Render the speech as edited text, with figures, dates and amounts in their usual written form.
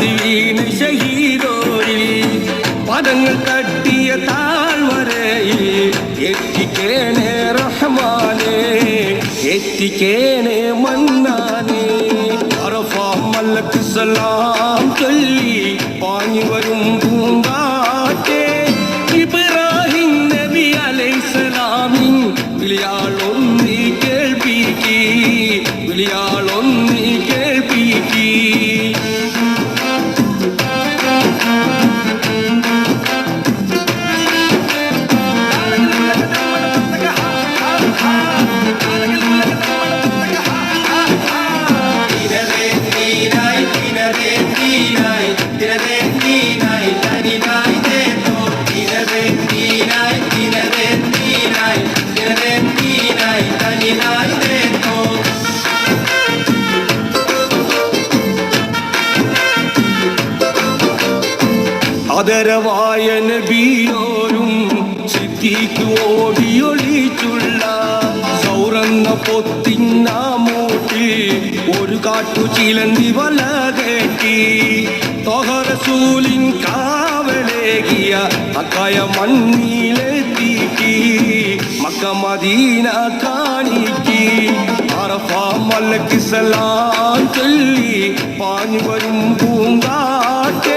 പാതി വീണ് ഷഹീദോരിൽ പദങ്ങൾ തട്ടിയ താഴ്വരയിൽ എത്തിക്കേണേ റഹ്മാനേ എത്തിക്കേണേ മന്നാനേ അറഫ മലക്ക് സലാം ചൊല്ലി പാഞ്ഞു വരും പൂങ്കാറ്റേ ഇബ്രാഹിം നബി അലൈഹിസ്സലാമിൻ വിളിയാളൊന്നി കേൾപ്പിക്കി വിളിയാളൊന്നി കേൾപ്പിക്കി ആദരവായ നബിയോരും സിദ്ദീഖ് ഓടിയൊളിച്ചുള്ള സൗറന്ന പൊത്തിന്നാമൂട്ടിൽ ഒരു കാട്ടു ചിലന്തി വല കെട്ടി തൊഹറസൂലിൻ കാവലേകിയ അക്കായ മണ്ണിലെത്തിക്കി മക്ക മദീന കാണിക്കി അറഫ മലക്ക് സലാം ചൊല്ലി പാഞ്ഞു വരും പൂങ്കാറ്റേ